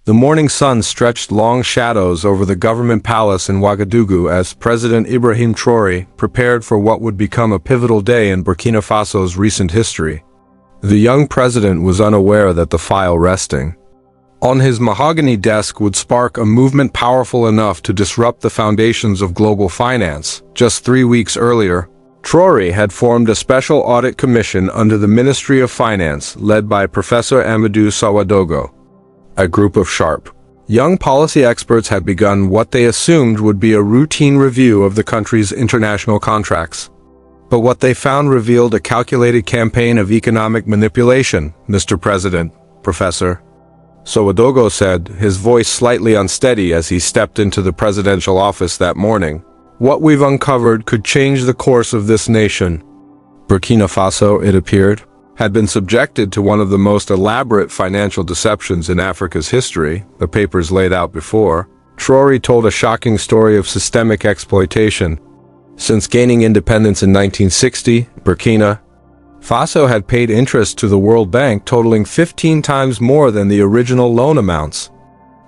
The morning sun stretched long shadows over the government palace in Ouagadougou as President Ibrahim Traoré prepared for what would become a pivotal day in Burkina Faso's recent history. The young president was unaware that the file resting on his mahogany desk would spark a movement powerful enough to disrupt the foundations of global finance. Just 3 weeks earlier, Traoré had formed a special audit commission under the Ministry of Finance led by Professor Amadou Sawadogo. A group of sharp, young policy experts had begun what they assumed would be a routine review of the country's international contracts. But what they found revealed a calculated campaign of economic manipulation, Mr. President, Professor Sawadogo said, his voice slightly unsteady as he stepped into the presidential office that morning. What we've uncovered could change the course of this nation. Burkina Faso, it appeared, had been subjected to one of the most elaborate financial deceptions in Africa's history, the papers laid out before. Traoré told a shocking story of systemic exploitation. Since gaining independence in 1960, Burkina Faso had paid interest to the World Bank totaling 15 times more than the original loan amounts.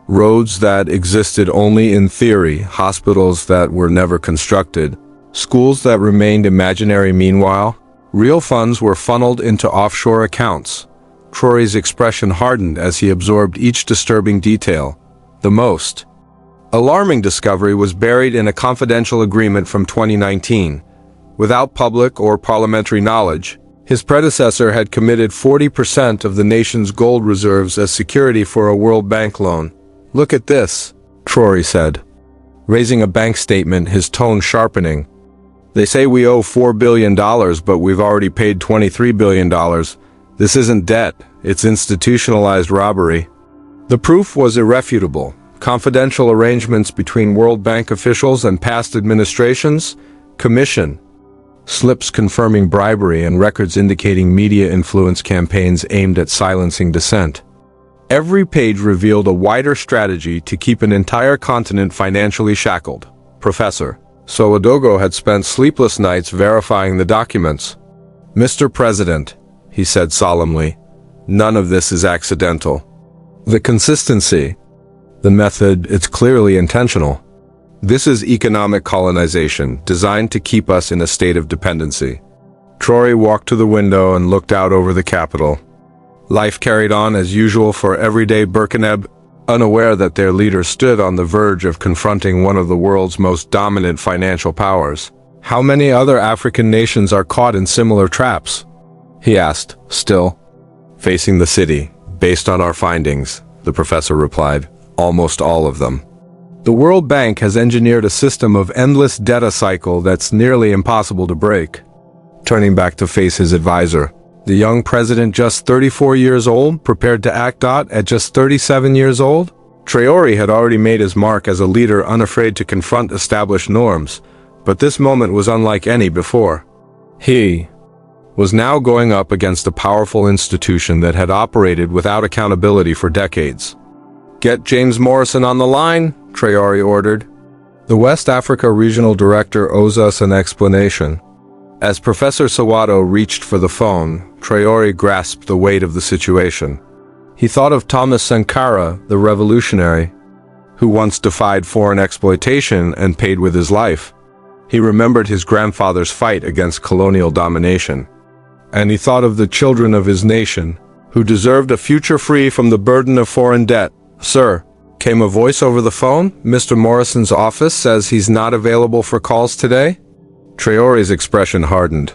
Roads that existed only in theory, hospitals that were never constructed, schools that remained imaginary meanwhile, real funds were funneled into offshore accounts. Traoré's expression hardened as he absorbed each disturbing detail. The most alarming discovery was buried in a confidential agreement from 2019. Without public or parliamentary knowledge, his predecessor had committed 40% of the nation's gold reserves as security for a World Bank loan. "Look at this," Traoré said, raising a bank statement, his tone sharpening. "They say we owe $4 billion, but we've already paid $23 billion. This isn't debt, it's institutionalized robbery." The proof was irrefutable. Confidential arrangements between World Bank officials and past administrations, commission slips confirming bribery, and records indicating media influence campaigns aimed at silencing dissent. Every page revealed a wider strategy to keep an entire continent financially shackled. Professor Sawadogo had spent sleepless nights verifying the documents. "Mr. President," he said solemnly, "none of this is accidental. The consistency, the method, it's clearly intentional. This is economic colonization, designed to keep us in a state of dependency." Traoré walked to the window and looked out over the capital. Life carried on as usual for everyday Burkinab, unaware that their leader stood on the verge of confronting one of the world's most dominant financial powers. "How many other African nations are caught in similar traps?" he asked, still facing the city. "Based on our findings," the professor replied, "almost all of them. The World Bank has engineered a system of endless data cycle that's nearly impossible to break." Turning back to face his advisor, the young president, just 34 years old, prepared to act out at just 37 years old? Traoré had already made his mark as a leader unafraid to confront established norms, but this moment was unlike any before. He was now going up against a powerful institution that had operated without accountability for decades. "Get James Morrison on the line," Traoré ordered. "The West Africa Regional Director owes us an explanation." As Professor Sawadogo reached for the phone, Traoré grasped the weight of the situation. He thought of Thomas Sankara, the revolutionary, who once defied foreign exploitation and paid with his life. He remembered his grandfather's fight against colonial domination. And he thought of the children of his nation, who deserved a future free from the burden of foreign debt. "Sir," came a voice over the phone, "Mr. Morrison's office says he's not available for calls today." Traoré's expression hardened.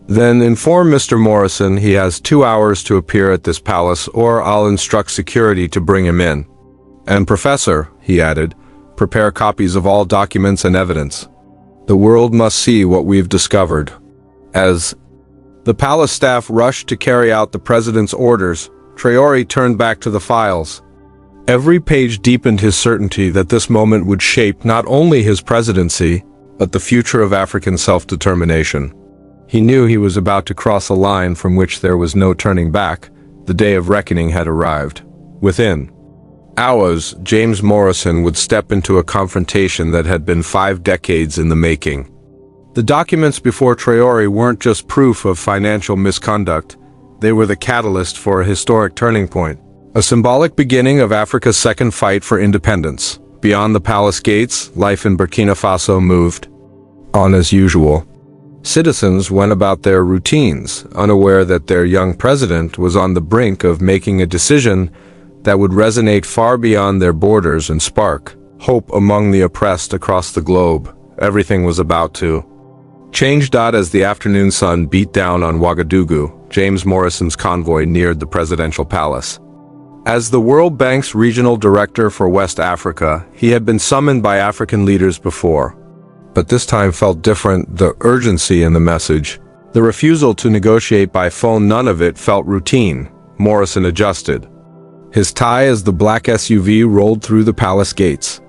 "Then inform Mr. Morrison he has 2 hours to appear at this palace, or I'll instruct security to bring him in. And Professor," he added, "prepare copies of all documents and evidence. The world must see what we've discovered." As the palace staff rushed to carry out the president's orders, Traoré turned back to the files. Every page deepened his certainty that this moment would shape not only his presidency, but the future of African self-determination. He knew he was about to cross a line from which there was no turning back. The day of reckoning had arrived. Within hours, James Morrison would step into a confrontation that had been 5 decades in the making. The documents before Traoré weren't just proof of financial misconduct, they were the catalyst for a historic turning point. A symbolic beginning of Africa's second fight for independence. Beyond the palace gates, life in Burkina Faso moved on as usual. Citizens went about their routines, unaware that their young president was on the brink of making a decision that would resonate far beyond their borders and spark hope among the oppressed across the globe. Everything was about to change. As the afternoon sun beat down on Ouagadougou, James Morrison's convoy neared the presidential palace. As the World Bank's regional director for West Africa, he had been summoned by African leaders before. But this time felt different, the urgency in the message. The refusal to negotiate by phone, none of it felt routine. Morrison adjusted his tie as the black SUV rolled through the palace gates.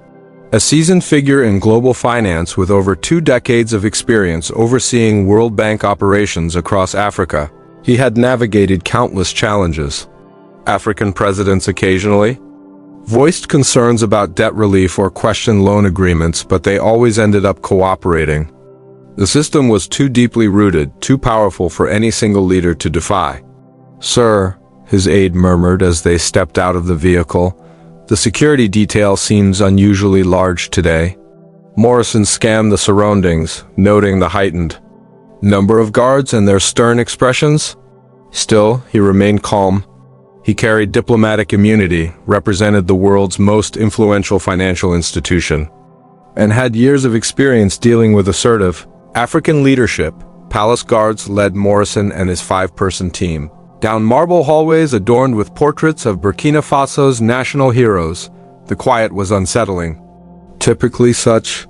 A seasoned figure in global finance with over 2 decades of experience overseeing World Bank operations across Africa, he had navigated countless challenges. African presidents occasionally voiced concerns about debt relief or questioned loan agreements, but they always ended up cooperating. The system was too deeply rooted, too powerful for any single leader to defy. "Sir," his aide murmured as they stepped out of the vehicle, "the security detail seems unusually large today." Morrison scanned the surroundings, noting the heightened number of guards and their stern expressions. Still, he remained calm. He carried diplomatic immunity, represented the world's most influential financial institution, and had years of experience dealing with assertive African leadership. Palace guards led Morrison and his 5-person team down marble hallways adorned with portraits of Burkina Faso's national heroes. The quiet was unsettling. Typically, such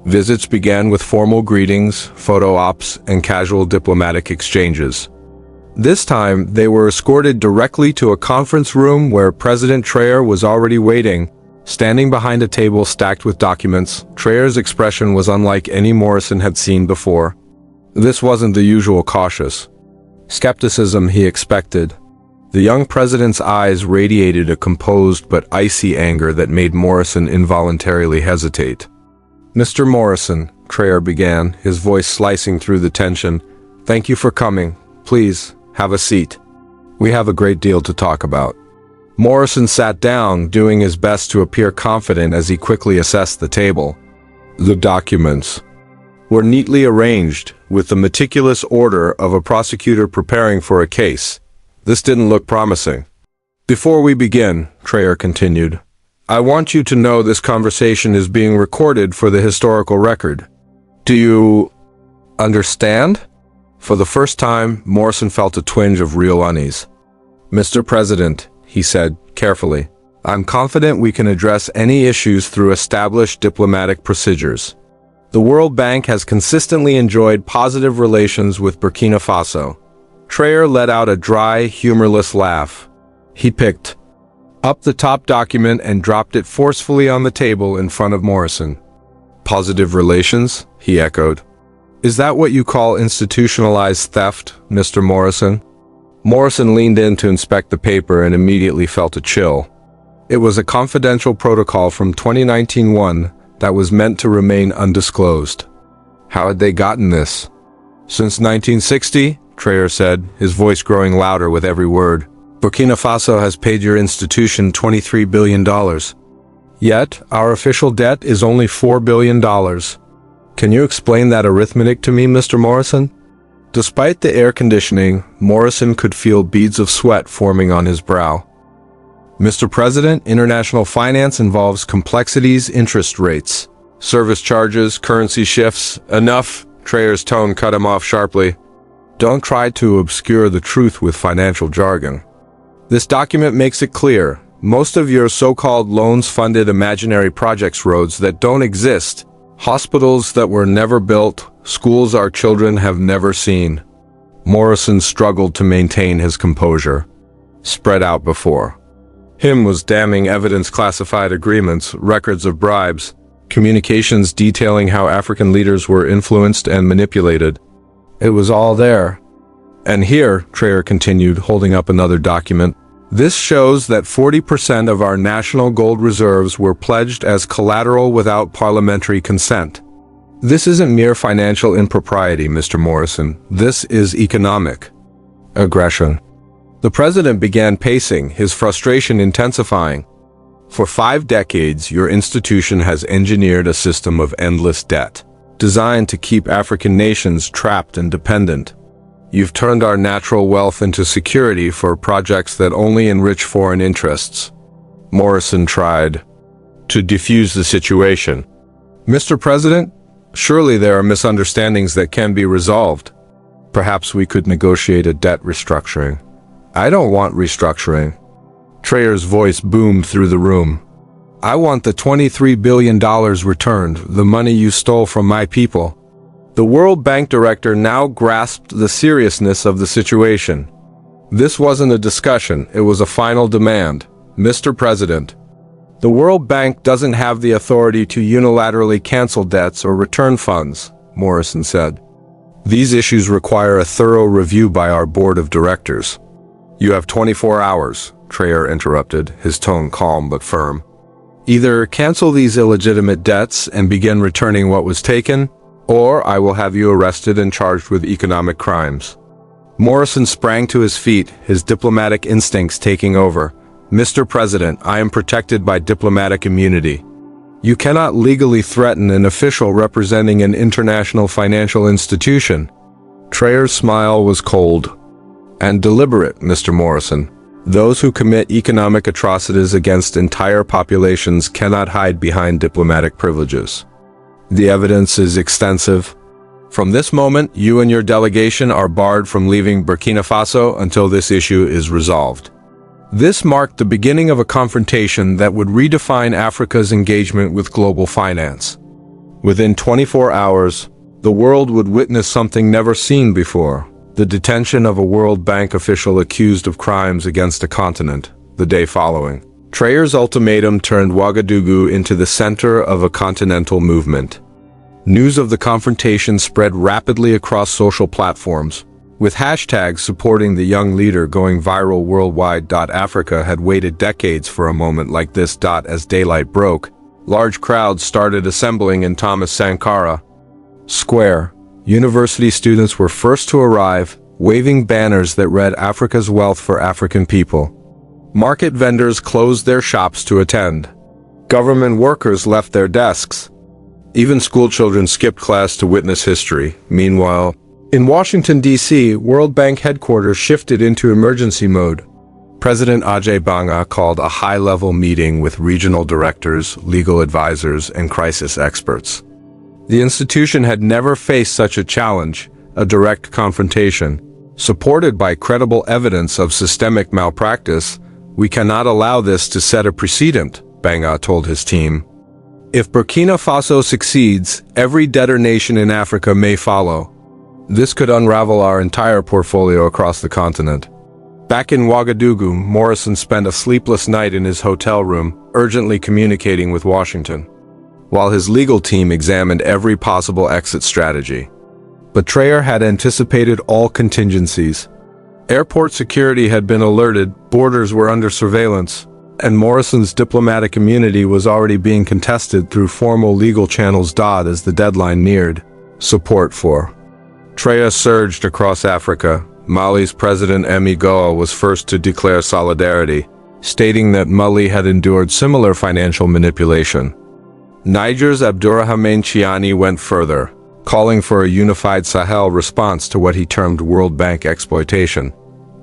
visits began with formal greetings, photo ops, and casual diplomatic exchanges. This time, they were escorted directly to a conference room where President Traoré was already waiting, standing behind a table stacked with documents. Traoré's expression was unlike any Morrison had seen before. This wasn't the usual cautious skepticism he expected. The young president's eyes radiated a composed but icy anger that made Morrison involuntarily hesitate. "Mr. Morrison," Traoré began, his voice slicing through the tension, "thank you for coming. Please, have a seat. We have a great deal to talk about." Morrison sat down, doing his best to appear confident as he quickly assessed the table. The documents were neatly arranged, with the meticulous order of a prosecutor preparing for a case. This didn't look promising. "Before we begin," Traoré continued, "I want you to know this conversation is being recorded for the historical record. Do you understand?" For the first time, Morrison felt a twinge of real unease. "Mr. President," he said carefully, "I'm confident we can address any issues through established diplomatic procedures. The World Bank has consistently enjoyed positive relations with Burkina Faso." Traoré let out a dry, humorless laugh. He picked up the top document and dropped it forcefully on the table in front of Morrison. "Positive relations?" he echoed. "Is that what you call institutionalized theft, Mr. Morrison?" Morrison leaned in to inspect the paper and immediately felt a chill. It was a confidential protocol from 2019 that was meant to remain undisclosed. How had they gotten this? "Since 1960, Traoré said, his voice growing louder with every word, "Burkina Faso has paid your institution $23 billion. Yet, our official debt is only $4 billion. Can you explain that arithmetic to me, Mr. Morrison?" Despite the air conditioning, Morrison could feel beads of sweat forming on his brow. "Mr. President, international finance involves complexities, interest rates, service charges, currency shifts." "Enough," Traoré's tone cut him off sharply. "Don't try to obscure the truth with financial jargon. This document makes it clear. Most of your so-called loans funded imaginary projects, roads that don't exist, hospitals that were never built, schools our children have never seen." Morrison struggled to maintain his composure. Spread out before him was damning evidence, classified agreements, records of bribes, communications detailing how African leaders were influenced and manipulated. It was all there. "And here," Traoré continued, holding up another document, "this shows that 40% of our national gold reserves were pledged as collateral without parliamentary consent. This isn't mere financial impropriety, Mr. Morrison. This is economic aggression." The president began pacing, his frustration intensifying. For 5 decades, your institution has engineered a system of endless debt, designed to keep African nations trapped and dependent. You've turned our natural wealth into security for projects that only enrich foreign interests. Morrison tried to defuse the situation. Mr. President, surely there are misunderstandings that can be resolved. Perhaps we could negotiate a debt restructuring. I don't want restructuring. Traoré's voice boomed through the room. I want the $23 billion returned, the money you stole from my people. The World Bank director now grasped the seriousness of the situation. This wasn't a discussion, it was a final demand. Mr. President, the World Bank doesn't have the authority to unilaterally cancel debts or return funds, Morrison said. These issues require a thorough review by our board of directors. You have 24 hours, Traoré interrupted, his tone calm but firm. Either cancel these illegitimate debts and begin returning what was taken, or I will have you arrested and charged with economic crimes. Morrison sprang to his feet, his diplomatic instincts taking over. Mr. President, I am protected by diplomatic immunity. You cannot legally threaten an official representing an international financial institution. Traoré's smile was cold and deliberate, Mr. Morrison. Those who commit economic atrocities against entire populations cannot hide behind diplomatic privileges. The evidence is extensive. From this moment, you and your delegation are barred from leaving Burkina Faso until this issue is resolved. This marked the beginning of a confrontation that would redefine Africa's engagement with global finance. Within 24 hours, the world would witness something never seen before: the detention of a World Bank official accused of crimes against a continent. The day following, Traoré's ultimatum turned Ouagadougou into the center of a continental movement. News of the confrontation spread rapidly across social platforms, with hashtags supporting the young leader going viral worldwide. Africa had waited decades for a moment like this. As daylight broke, large crowds started assembling in Thomas Sankara Square. University students were first to arrive, waving banners that read "Africa's wealth for African people." Market vendors closed their shops to attend. Government workers left their desks. Even schoolchildren skipped class to witness history. Meanwhile, in Washington, D.C., World Bank headquarters shifted into emergency mode. President Ajay Banga called a high-level meeting with regional directors, legal advisors, and crisis experts. The institution had never faced such a challenge, a direct confrontation. Supported by credible evidence of systemic malpractice, we cannot allow this to set a precedent, Banga told his team. If Burkina Faso succeeds, every debtor nation in Africa may follow. This could unravel our entire portfolio across the continent. Back in Ouagadougou, Morrison spent a sleepless night in his hotel room, urgently communicating with Washington, while his legal team examined every possible exit strategy. But Traoré had anticipated all contingencies. Airport security had been alerted, borders were under surveillance, and Morrison's diplomatic immunity was already being contested through formal legal channels. As the deadline neared, support for Traoré surged across Africa. Mali's President Emi Goa was first to declare solidarity, stating that Mali had endured similar financial manipulation. Niger's Abdourahmane Chiani went further, calling for a unified Sahel response to what he termed World Bank exploitation.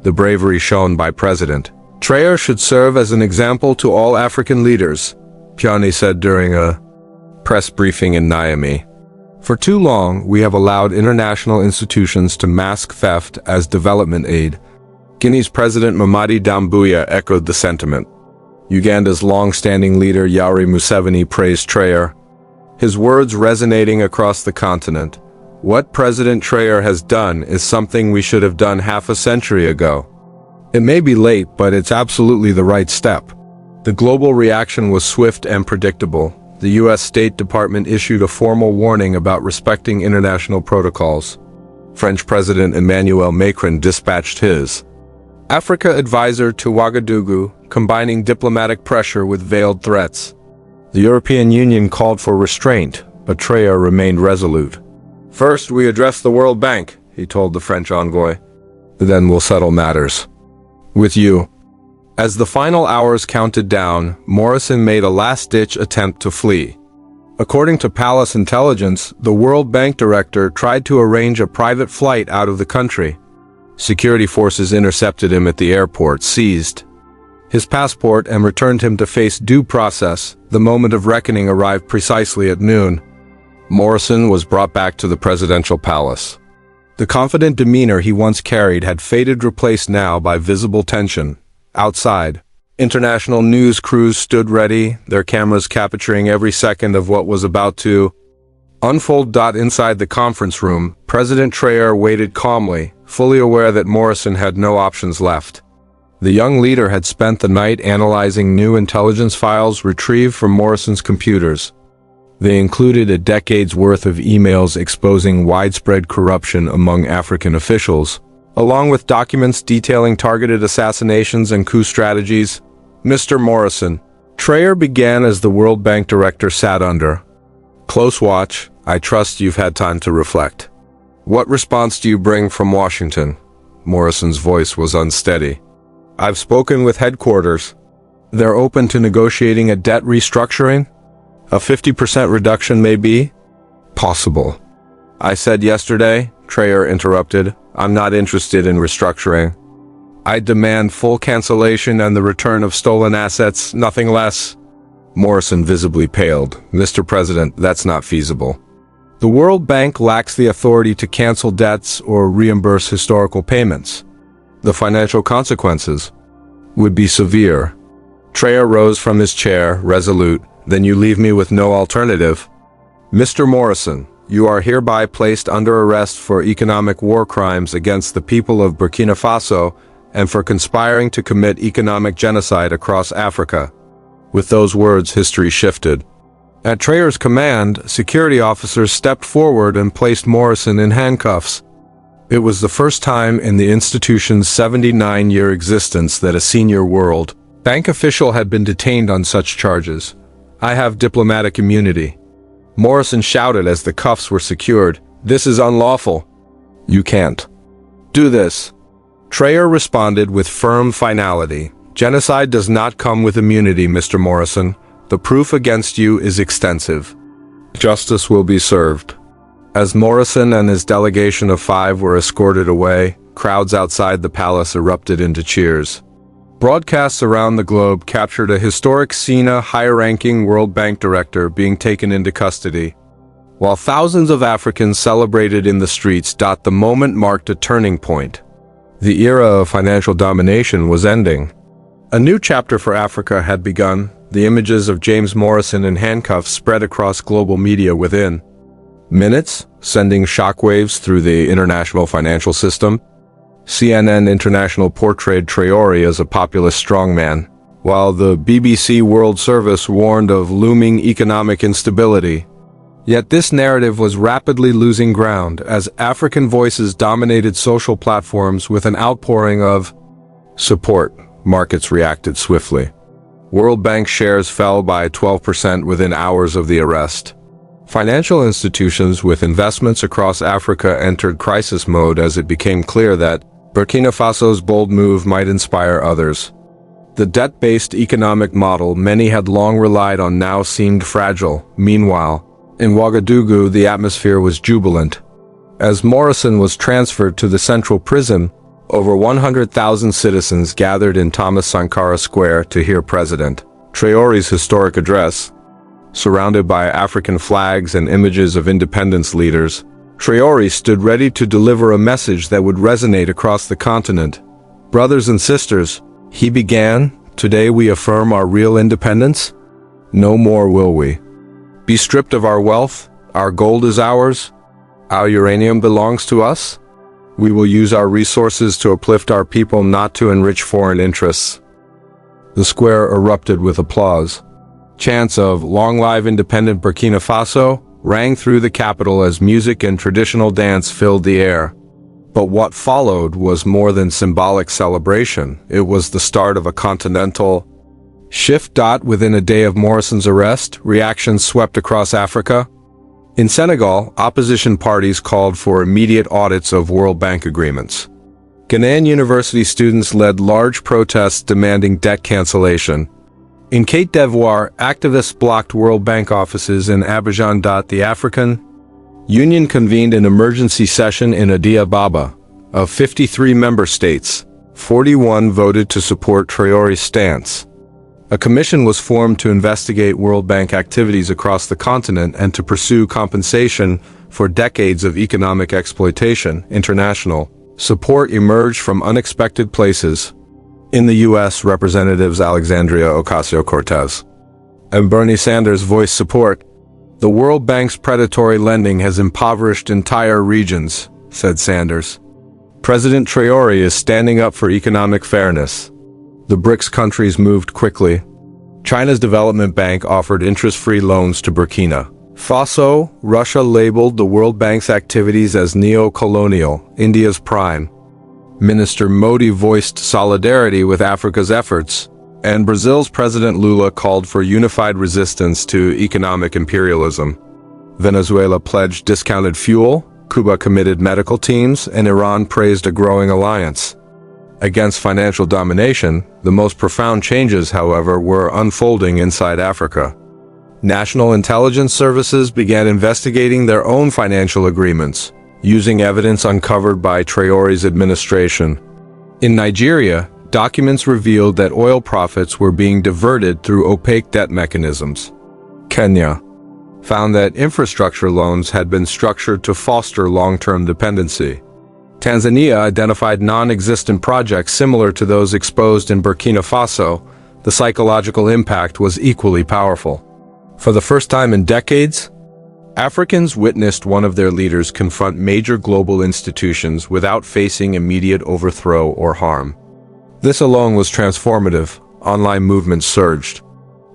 The bravery shown by President Traoré should serve as an example to all African leaders, Chiani said during a press briefing in Niamey. For too long, we have allowed international institutions to mask theft as development aid. Guinea's President Mamadi Doumbouya echoed the sentiment. Uganda's long-standing leader Yoweri Museveni praised Traoré, his words resonating across the continent. What President Traoré has done is something we should have done half a century ago. It may be late, but it's absolutely the right step. The global reaction was swift and predictable. The U.S. State Department issued a formal warning about respecting international protocols. French President Emmanuel Macron dispatched his Africa advisor to Ouagadougou, combining diplomatic pressure with veiled threats. The European Union called for restraint, but Traoré remained resolute. First, we address the World Bank, he told the French envoy. Then we'll settle matters. With you. As the final hours counted down, Morrison made a last-ditch attempt to flee. According to Palace Intelligence, the World Bank director tried to arrange a private flight out of the country. Security forces intercepted him at the airport, seized his passport, and returned him to face due process. The moment of reckoning arrived precisely at noon. Morrison was brought back to the presidential palace. The confident demeanor he once carried had faded, replaced now by visible tension. Outside, international news crews stood ready, their cameras capturing every second of what was about to unfold. Inside the conference room, President Traoré waited calmly, fully aware that Morrison had no options left. The young leader had spent the night analyzing new intelligence files retrieved from Morrison's computers. They included a decade's worth of emails exposing widespread corruption among African officials, along with documents detailing targeted assassinations and coup strategies. Mr. Morrison, Traoré began as the World Bank director sat under close watch. I trust you've had time to reflect. What response do you bring from Washington? Morrison's voice was unsteady. I've spoken with headquarters. They're open to negotiating a debt restructuring. A 50% reduction may be possible. I said yesterday, Traoré interrupted, I'm not interested in restructuring. I demand full cancellation and the return of stolen assets, nothing less. Morrison visibly paled. Mr. President, that's not feasible. The World Bank lacks the authority to cancel debts or reimburse historical payments. The financial consequences would be severe. Traoré rose from his chair, resolute. Then you leave me with no alternative. Mr. Morrison, you are hereby placed under arrest for economic war crimes against the people of Burkina Faso and for conspiring to commit economic genocide across Africa. With those words, history shifted. At Traoré's command, security officers stepped forward and placed Morrison in handcuffs. It was the first time in the institution's 79-year existence that a senior World Bank official had been detained on such charges. I have diplomatic immunity. Morrison shouted as the cuffs were secured. This is unlawful. You can't do this. Traoré responded with firm finality. Genocide does not come with immunity, Mr. Morrison. The proof against you is extensive. Justice will be served. As Morrison and his delegation of 5 were escorted away, crowds outside the palace erupted into cheers. Broadcasts around the globe captured a historic scene: a high-ranking World Bank director being taken into custody, while thousands of Africans celebrated in the streets. The moment marked a turning point. The era of financial domination was ending. A new chapter for Africa had begun. The images of James Morrison in handcuffs spread across global media within minutes, sending shockwaves through the international financial system. CNN International portrayed Traoré as a populist strongman, while the BBC World Service warned of looming economic instability. Yet this narrative was rapidly losing ground as African voices dominated social platforms with an outpouring of support. Markets reacted swiftly. World Bank shares fell by 12% within hours of the arrest. Financial institutions with investments across Africa entered crisis mode as it became clear that Burkina Faso's bold move might inspire others. The debt-based economic model many had long relied on now seemed fragile. Meanwhile, in Ouagadougou, the atmosphere was jubilant. As Morrison was transferred to the central prison, over 100,000 citizens gathered in Thomas Sankara Square to hear President Traoré's historic address. Surrounded by African flags and images of independence leaders, Traoré stood ready to deliver a message that would resonate across the continent. Brothers and sisters, he began, today we affirm our real independence. No more will we be stripped of our wealth. Our gold is ours. Our uranium belongs to us. We will use our resources to uplift our people, not to enrich foreign interests. The square erupted with applause. Chants of "Long live independent Burkina Faso" rang through the capital as music and traditional dance filled the air. But what followed was more than symbolic celebration. It was the start of a continental shift. Within a day of Morrison's arrest, reactions swept across Africa. In Senegal, opposition parties called for immediate audits of World Bank agreements. Ghanaian university students led large protests demanding debt cancellation. In Côte d'Ivoire, activists blocked World Bank offices in Abidjan. The African Union convened an emergency session in Addis Ababa. Of 53 member states, 41 voted to support Traoré's stance. A commission was formed to investigate World Bank activities across the continent and to pursue compensation for decades of economic exploitation. International support emerged from unexpected places. In the U.S., Representatives Alexandria Ocasio-Cortez and Bernie Sanders voiced support. "The World Bank's predatory lending has impoverished entire regions," said Sanders. "President Traoré is standing up for economic fairness." The BRICS countries moved quickly. China's development bank offered interest-free loans to Burkina Faso. Russia labeled the World Bank's activities as neo-colonial, India's prime Minister Modi voiced solidarity with Africa's efforts, and Brazil's President Lula called for unified resistance to economic imperialism. Venezuela pledged discounted fuel, Cuba committed medical teams, and Iran praised a growing alliance against financial domination. The most profound changes, however, were unfolding inside Africa. National intelligence services began investigating their own financial agreements, using evidence uncovered by Traoré's administration. In Nigeria, documents revealed that oil profits were being diverted through opaque debt mechanisms. Kenya found that infrastructure loans had been structured to foster long-term dependency. Tanzania identified non-existent projects similar to those exposed in Burkina Faso. The psychological impact was equally powerful. For the first time in decades, Africans witnessed one of their leaders confront major global institutions without facing immediate overthrow or harm. This alone was transformative. Online movements surged.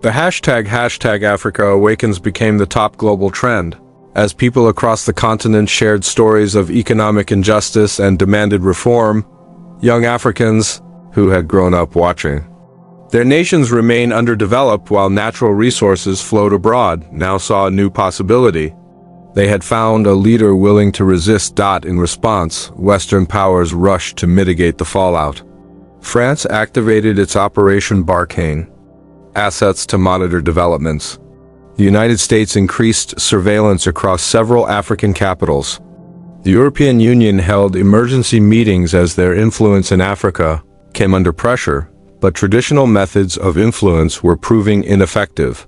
The hashtag #AfricaAwakens became the top global trend, as people across the continent shared stories of economic injustice and demanded reform. Young Africans, who had grown up watching their nations remain underdeveloped while natural resources flowed abroad, now saw a new possibility. They had found a leader willing to resist. In response, Western powers rushed to mitigate the fallout. France activated its Operation Barkhane, assets to monitor developments. The United States increased surveillance across several African capitals. The European Union held emergency meetings as their influence in Africa came under pressure, but traditional methods of influence were proving ineffective.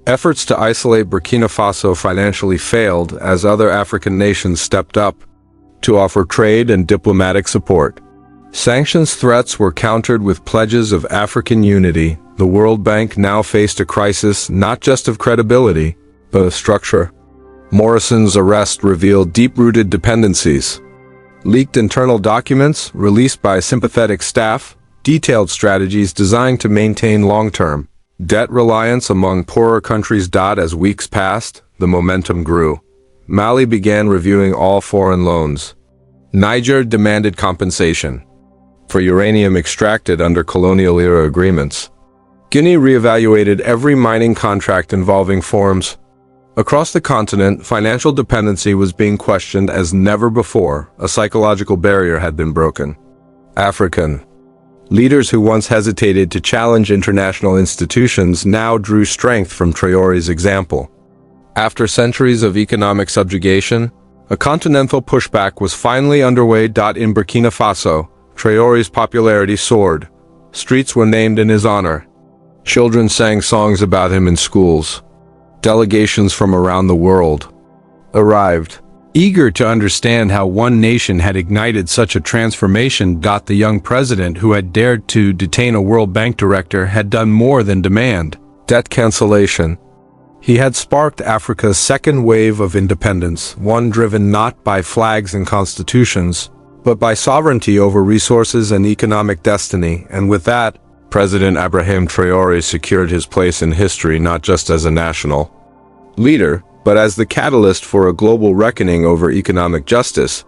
Efforts to isolate Burkina Faso financially failed as other African nations stepped up to offer trade and diplomatic support. Sanctions threats were countered with pledges of African unity. The World Bank now faced a crisis not just of credibility, but of structure. Morrison's arrest revealed deep-rooted dependencies. Leaked internal documents, released by sympathetic staff, detailed strategies designed to maintain long-term debt reliance among poorer countries. As weeks passed, the momentum grew. Mali began reviewing all foreign loans. Niger demanded compensation for uranium extracted under colonial-era agreements. Guinea reevaluated every mining contract involving farms. Across the continent, financial dependency was being questioned as never before. A psychological barrier had been broken. African leaders who once hesitated to challenge international institutions now drew strength from Traoré's example. After centuries of economic subjugation, a continental pushback was finally underway. In Burkina Faso, Traoré's popularity soared. Streets were named in his honor. Children sang songs about him in schools. Delegations from around the world arrived, eager to understand how one nation had ignited such a transformation. The young president who had dared to detain a World Bank director had done more than demand debt cancellation. He had sparked Africa's second wave of independence, one driven not by flags and constitutions, but by sovereignty over resources and economic destiny. And with that, President Ibrahim Traoré secured his place in history not just as a national leader, but as the catalyst for a global reckoning over economic justice.